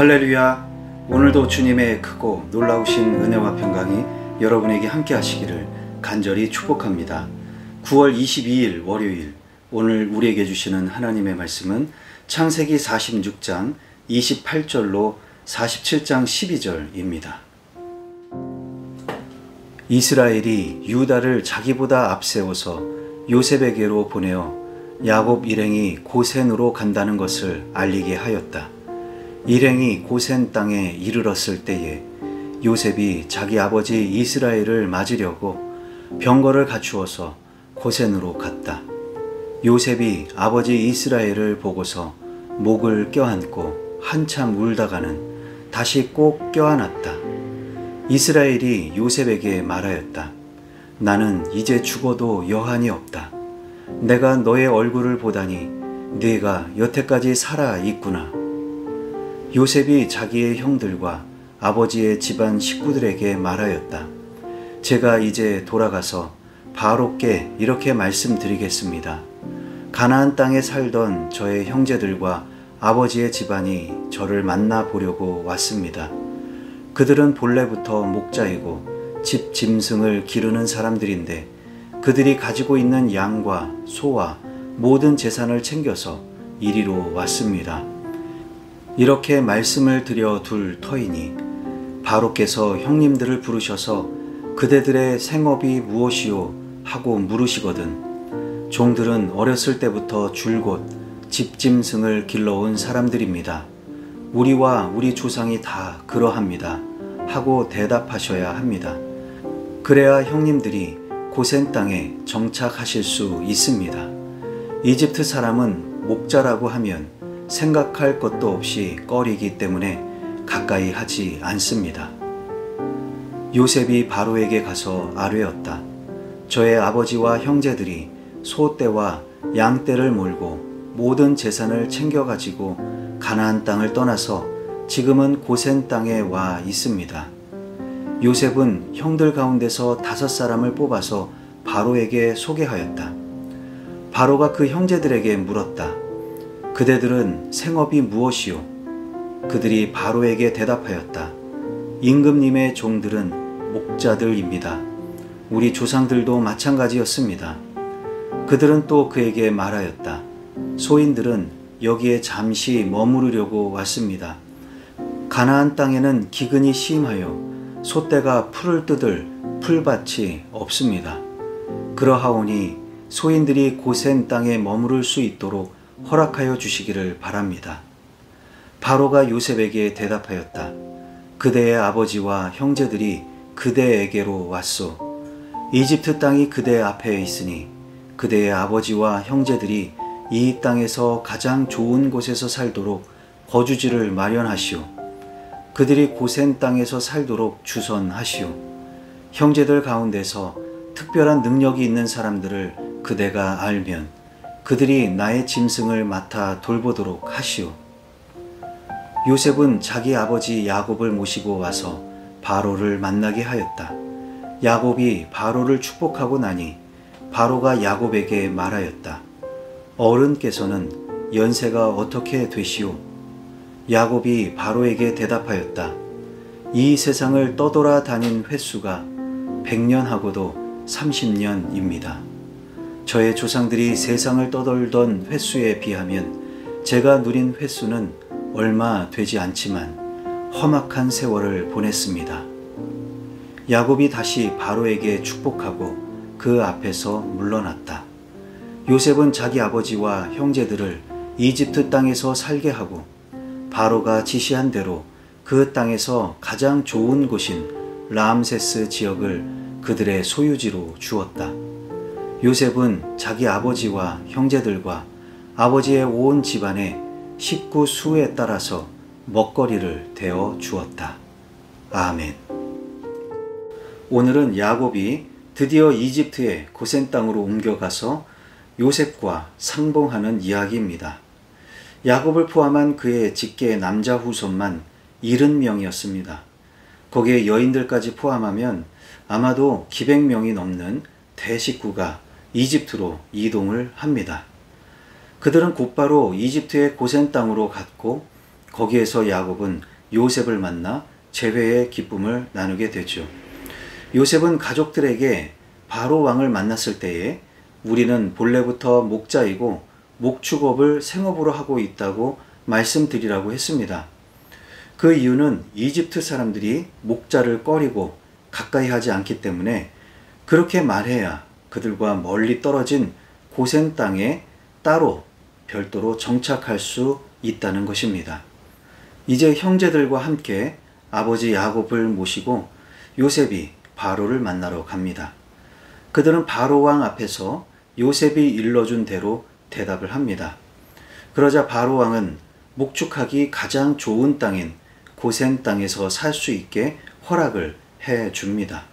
할렐루야. 오늘도 주님의 크고 놀라우신 은혜와 평강이 여러분에게 함께 하시기를 간절히 축복합니다. 9월 22일 월요일, 오늘 우리에게 주시는 하나님의 말씀은 창세기 46장 28절로 47장 12절입니다. 이스라엘이 유다를 자기보다 앞세워서 요셉에게로 보내어 야곱 일행이 고센으로 간다는 것을 알리게 하였다. 일행이 고센 땅에 이르렀을 때에 요셉이 자기 아버지 이스라엘을 맞으려고 병거를 갖추어서 고센으로 갔다. 요셉이 아버지 이스라엘을 보고서 목을 껴안고 한참 울다가는 다시 꼭 껴안았다. 이스라엘이 요셉에게 말하였다. 나는 이제 죽어도 여한이 없다. 내가 너의 얼굴을 보다니 네가 여태까지 살아 있구나. 요셉이 자기의 형들과 아버지의 집안 식구들에게 말하였다. 제가 이제 돌아가서 바로께 이렇게 말씀드리겠습니다. 가나안 땅에 살던 저의 형제들과 아버지의 집안이 저를 만나 보려고 왔습니다. 그들은 본래부터 목자이고 집 짐승을 기르는 사람들인데 그들이 가지고 있는 양과 소와 모든 재산을 챙겨서 이리로 왔습니다. 이렇게 말씀을 드려 둘 터이니 바로께서 형님들을 부르셔서 그대들의 생업이 무엇이요 하고 물으시거든 종들은 어렸을 때부터 줄곧 집짐승을 길러온 사람들입니다. 우리와 우리 조상이 다 그러합니다 하고 대답하셔야 합니다. 그래야 형님들이 고센 땅에 정착하실 수 있습니다. 이집트 사람은 목자라고 하면 생각할 것도 없이 꺼리기 때문에 가까이 하지 않습니다. 요셉이 바로에게 가서 아뢰었다. 저의 아버지와 형제들이 소떼와 양떼를 몰고 모든 재산을 챙겨가지고 가나안 땅을 떠나서 지금은 고센 땅에 와 있습니다. 요셉은 형들 가운데서 5사람을 뽑아서 바로에게 소개하였다. 바로가 그 형제들에게 물었다. 그대들은 생업이 무엇이요? 그들이 바로에게 대답하였다. 임금님의 종들은 목자들입니다. 우리 조상들도 마찬가지였습니다. 그들은 또 그에게 말하였다. 소인들은 여기에 잠시 머무르려고 왔습니다. 가나안 땅에는 기근이 심하여 소떼가 풀을 뜯을 풀밭이 없습니다. 그러하오니 소인들이 고센 땅에 머무를 수 있도록 허락하여 주시기를 바랍니다. 바로가 요셉에게 대답하였다. 그대의 아버지와 형제들이 그대에게로 왔소. 이집트 땅이 그대 앞에 있으니 그대의 아버지와 형제들이 이 땅에서 가장 좋은 곳에서 살도록 거주지를 마련하시오. 그들이 고센 땅에서 살도록 주선하시오. 형제들 가운데서 특별한 능력이 있는 사람들을 그대가 알면 그들이 나의 짐승을 맡아 돌보도록 하시오. 요셉은 자기 아버지 야곱을 모시고 와서 바로를 만나게 하였다. 야곱이 바로를 축복하고 나니 바로가 야곱에게 말하였다. 어른께서는 연세가 어떻게 되시오? 야곱이 바로에게 대답하였다. 이 세상을 떠돌아 다닌 횟수가 100년하고도 30년입니다. 저의 조상들이 세상을 떠돌던 횟수에 비하면 제가 누린 횟수는 얼마 되지 않지만 험악한 세월을 보냈습니다. 야곱이 다시 바로에게 축복하고 그 앞에서 물러났다. 요셉은 자기 아버지와 형제들을 이집트 땅에서 살게 하고 바로가 지시한 대로 그 땅에서 가장 좋은 곳인 람세스 지역을 그들의 소유지로 주었다. 요셉은 자기 아버지와 형제들과 아버지의 온 집안의 식구 수에 따라서 먹거리를 대어 주었다. 아멘. 오늘은 야곱이 드디어 이집트의 고센 땅으로 옮겨가서 요셉과 상봉하는 이야기입니다. 야곱을 포함한 그의 직계 남자 후손만 70명이었습니다. 거기에 여인들까지 포함하면 아마도 기백 명이 넘는 대식구가 이집트로 이동을 합니다. 그들은 곧바로 이집트의 고센 땅으로 갔고 거기에서 야곱은 요셉을 만나 재회의 기쁨을 나누게 되죠. 요셉은 가족들에게 바로 왕을 만났을 때에 우리는 본래부터 목자이고 목축업을 생업으로 하고 있다고 말씀드리라고 했습니다. 그 이유는 이집트 사람들이 목자를 꺼리고 가까이 하지 않기 때문에 그렇게 말해야 그들과 멀리 떨어진 고센 땅에 따로 별도로 정착할 수 있다는 것입니다. 이제 형제들과 함께 아버지 야곱을 모시고 요셉이 바로를 만나러 갑니다. 그들은 바로 왕 앞에서 요셉이 일러준 대로 대답을 합니다. 그러자 바로 왕은 목축하기 가장 좋은 땅인 고센 땅에서 살 수 있게 허락을 해 줍니다.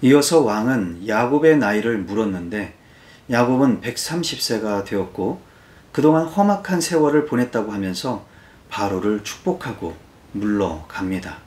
이어서 왕은 야곱의 나이를 물었는데 야곱은 130세가 되었고 그동안 험악한 세월을 보냈다고 하면서 바로를 축복하고 물러갑니다.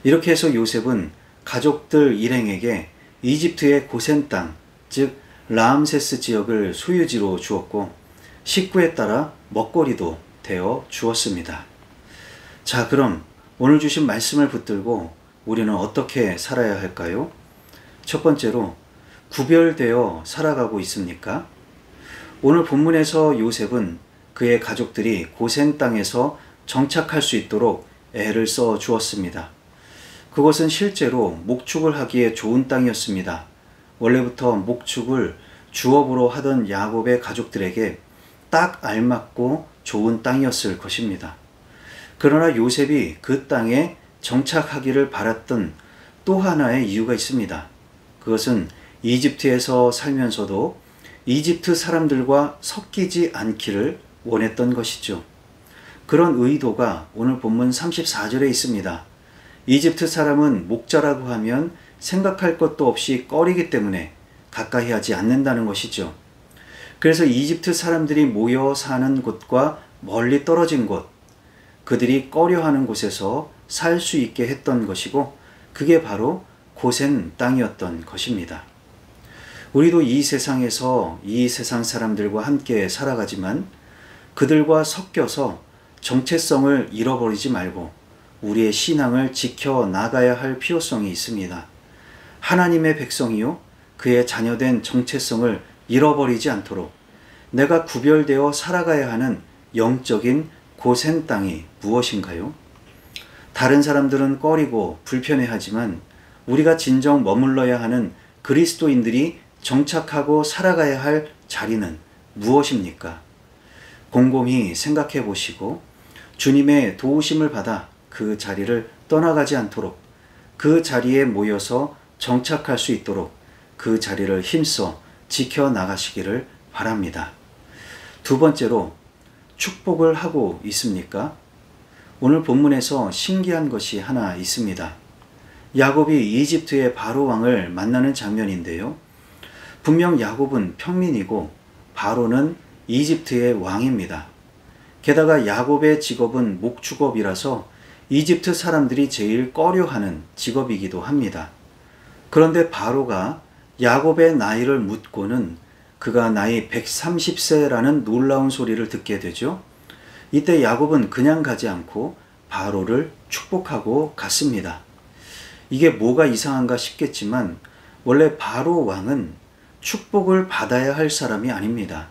이렇게 해서 요셉은 가족들 일행에게 이집트의 고센 땅, 즉 라암세스 지역을 소유지로 주었고 식구에 따라 먹거리도 되어 주었습니다. 자, 그럼 오늘 주신 말씀을 붙들고 우리는 어떻게 살아야 할까요? 첫 번째로, 구별되어 살아가고 있습니까? 오늘 본문에서 요셉은 그의 가족들이 고센 땅에서 정착할 수 있도록 애를 써 주었습니다. 그것은 실제로 목축을 하기에 좋은 땅이었습니다. 원래부터 목축을 주업으로 하던 야곱의 가족들에게 딱 알맞고 좋은 땅이었을 것입니다. 그러나 요셉이 그 땅에 정착하기를 바랐던 또 하나의 이유가 있습니다. 그것은 이집트에서 살면서도 이집트 사람들과 섞이지 않기를 원했던 것이죠. 그런 의도가 오늘 본문 34절에 있습니다. 이집트 사람은 목자라고 하면 생각할 것도 없이 꺼리기 때문에 가까이 하지 않는다는 것이죠. 그래서 이집트 사람들이 모여 사는 곳과 멀리 떨어진 곳, 그들이 꺼려하는 곳에서 살 수 있게 했던 것이고 그게 바로 고센 땅이었던 것입니다. 우리도 이 세상에서 이 세상 사람들과 함께 살아가지만 그들과 섞여서 정체성을 잃어버리지 말고 우리의 신앙을 지켜나가야 할 필요성이 있습니다. 하나님의 백성이요 그의 자녀된 정체성을 잃어버리지 않도록 내가 구별되어 살아가야 하는 영적인 고센 땅이 무엇인가요? 다른 사람들은 꺼리고 불편해하지만 우리가 진정 머물러야 하는 그리스도인들이 정착하고 살아가야 할 자리는 무엇입니까? 곰곰이 생각해 보시고 주님의 도우심을 받아 그 자리를 떠나가지 않도록 그 자리에 모여서 정착할 수 있도록 그 자리를 힘써 지켜나가시기를 바랍니다. 두 번째로, 축복을 하고 있습니까? 오늘 본문에서 신기한 것이 하나 있습니다. 야곱이 이집트의 바로 왕을 만나는 장면인데요. 분명 야곱은 평민이고 바로는 이집트의 왕입니다. 게다가 야곱의 직업은 목축업이라서 이집트 사람들이 제일 꺼려하는 직업이기도 합니다. 그런데 바로가 야곱의 나이를 묻고는 그가 나이 130세라는 놀라운 소리를 듣게 되죠. 이때 야곱은 그냥 가지 않고 바로를 축복하고 갔습니다. 이게 뭐가 이상한가 싶겠지만 원래 바로 왕은 축복을 받아야 할 사람이 아닙니다.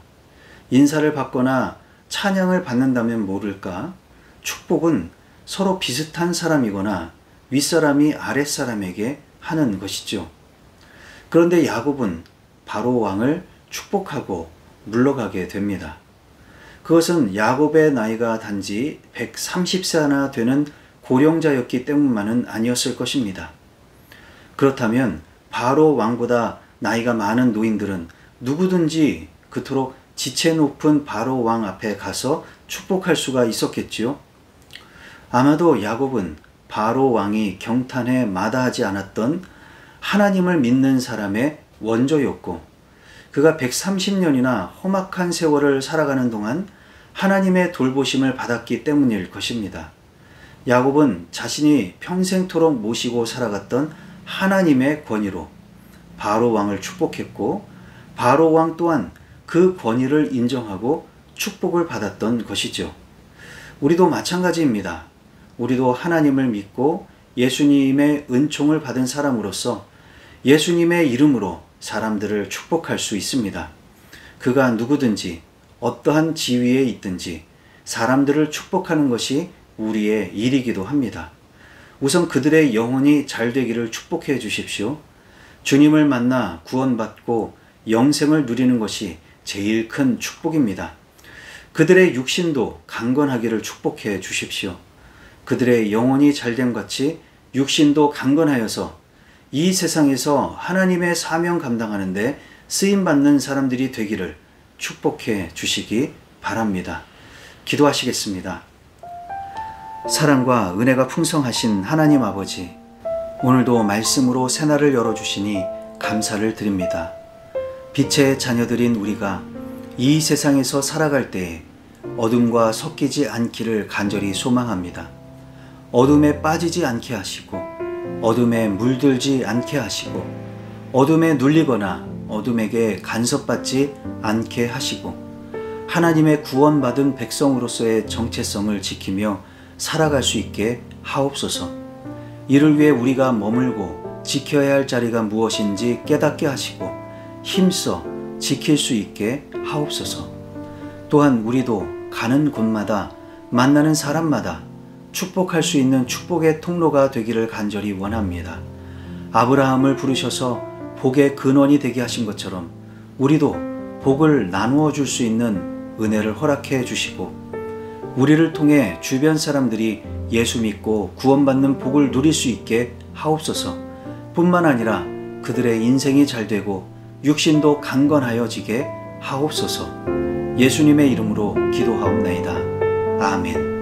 인사를 받거나 찬양을 받는다면 모를까? 축복은 서로 비슷한 사람이거나 윗사람이 아랫사람에게 하는 것이죠. 그런데 야곱은 바로 왕을 축복하고 물러가게 됩니다. 그것은 야곱의 나이가 단지 130세나 되는 고령자였기 때문만은 아니었을 것입니다. 그렇다면 바로 왕보다 나이가 많은 노인들은 누구든지 그토록 지체 높은 바로 왕 앞에 가서 축복할 수가 있었겠지요. 아마도 야곱은 바로 왕이 경탄에 마다하지 않았던 하나님을 믿는 사람의 원조였고 그가 130년이나 험악한 세월을 살아가는 동안 하나님의 돌보심을 받았기 때문일 것입니다. 야곱은 자신이 평생토록 모시고 살아갔던 하나님의 권위로 바로 왕을 축복했고 바로 왕 또한 그 권위를 인정하고 축복을 받았던 것이죠. 우리도 마찬가지입니다. 우리도 하나님을 믿고 예수님의 은총을 받은 사람으로서 예수님의 이름으로 사람들을 축복할 수 있습니다. 그가 누구든지 어떠한 지위에 있든지 사람들을 축복하는 것이 우리의 일이기도 합니다. 우선 그들의 영혼이 잘 되기를 축복해 주십시오. 주님을 만나 구원받고 영생을 누리는 것이 제일 큰 축복입니다. 그들의 육신도 강건하기를 축복해 주십시오. 그들의 영혼이 잘됨 같이 육신도 강건하여서 이 세상에서 하나님의 사명 감당하는데 쓰임받는 사람들이 되기를 축복해 주시기 바랍니다. 기도하시겠습니다. 사랑과 은혜가 풍성하신 하나님 아버지, 오늘도 말씀으로 새날을 열어주시니 감사를 드립니다. 빛의 자녀들인 우리가 이 세상에서 살아갈 때에 어둠과 섞이지 않기를 간절히 소망합니다. 어둠에 빠지지 않게 하시고 어둠에 물들지 않게 하시고 어둠에 눌리거나 어둠에게 간섭받지 않게 하시고 하나님의 구원받은 백성으로서의 정체성을 지키며 살아갈 수 있게 하옵소서. 이를 위해 우리가 머물고 지켜야 할 자리가 무엇인지 깨닫게 하시고 힘써 지킬 수 있게 하옵소서. 또한 우리도 가는 곳마다 만나는 사람마다 축복할 수 있는 축복의 통로가 되기를 간절히 원합니다. 아브라함을 부르셔서 복의 근원이 되게 하신 것처럼 우리도 복을 나누어 줄 수 있는 은혜를 허락해 주시고 우리를 통해 주변 사람들이 예수 믿고 구원받는 복을 누릴 수 있게 하옵소서. 뿐만 아니라 그들의 인생이 잘되고 육신도 강건하여지게 하옵소서. 예수님의 이름으로 기도하옵나이다. 아멘.